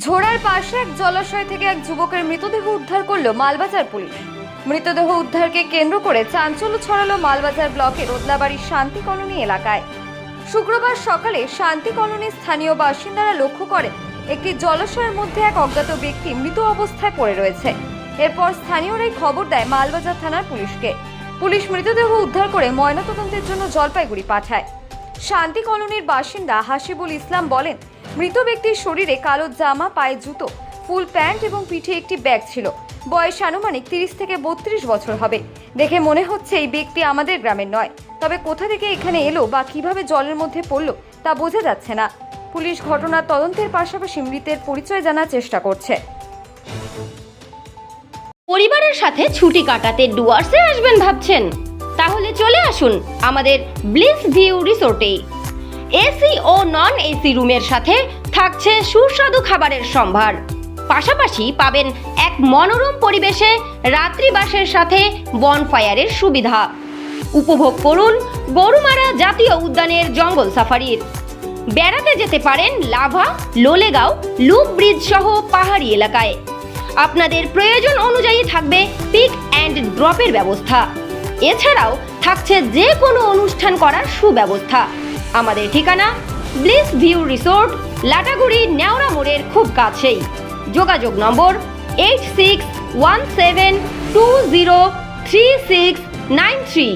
ঝোড়ার পাশে এক জলাশয় থেকে এক যুবকের মৃতদেহ উদ্ধার করলো মালবাজার পুলিশ। মৃতদেহ উদ্ধারকে কেন্দ্র করে চাঞ্চল্য ছড়ালো মালবাজার ব্লকের রোদলাবাড়ির শান্তি কলোনি এলাকায়। শুক্রবার সকালে শান্তি কলোনির স্থানীয় বাসিন্দারা লক্ষ্য করে একটি জলাশয়ের মধ্যে এক অজ্ঞাত ব্যক্তি মৃত অবস্থায় পড়ে রয়েছে। এরপর স্থানীয়রাই খবর দেয় মালবাজার থানার পুলিশকে। পুলিশ মৃতদেহ উদ্ধার করে ময়নাতদন্তের জন্য জলপাইগুড়ি পাঠায়। শান্তি কলোনির বাসিন্দা হাসিবুল ইসলাম বলেন, মৃত ব্যক্তির শরীরে কালো জামা, পায়ে জুতো, ফুল প্যান্ট এবং পিঠে একটি ব্যাগ ছিল। বয়স আনুমানিক 30 থেকে 32 বছর হবে। দেখে মনে হচ্ছে এই ব্যক্তি আমাদের গ্রামের নয়। তবে কোথা থেকে এখানে এলো বা কিভাবে জলের মধ্যে পড়লো তা বোঝা যাচ্ছে না। পুলিশ ঘটনার তদন্তের পাশাপাশি মৃতের পরিচয় জানার চেষ্টা করছে। পরিবারের সাথে ছুটি কাটাতে ডুয়ার্সে আসবেন ভাবছেন? তাহলে চলে আসুন আমাদের ব্লিস ভিউ রিসোর্টে। এসি ও নন এসি রুমের সাথে থাকছে সুস্বাদু খাবারের সম্ভার। পাশাপাশি পাবেন এক মনোরম পরিবেশে রাত্রিবাসের সাথে বনফায়ারের সুবিধা। উপভোগ করুন গরুমারা জাতীয় উদ্যানের জঙ্গল সাফারির। বেড়াতে যেতে পারেন লাভা, লোলেগাঁও, লুপ ব্রিজ সহ পাহাড়ি এলাকায়। আপনাদের প্রয়োজন অনুযায়ী থাকবে পিক অ্যান্ড ড্রপের ব্যবস্থা। এছাড়াও থাকছে যে কোনো অনুষ্ঠান করার সুব্যবস্থা। আমাদের ঠিকানা bliss view resort, Lataguri Neora মোড়ের খুব কাছেই। যোগাযোগ নম্বর 8617203693।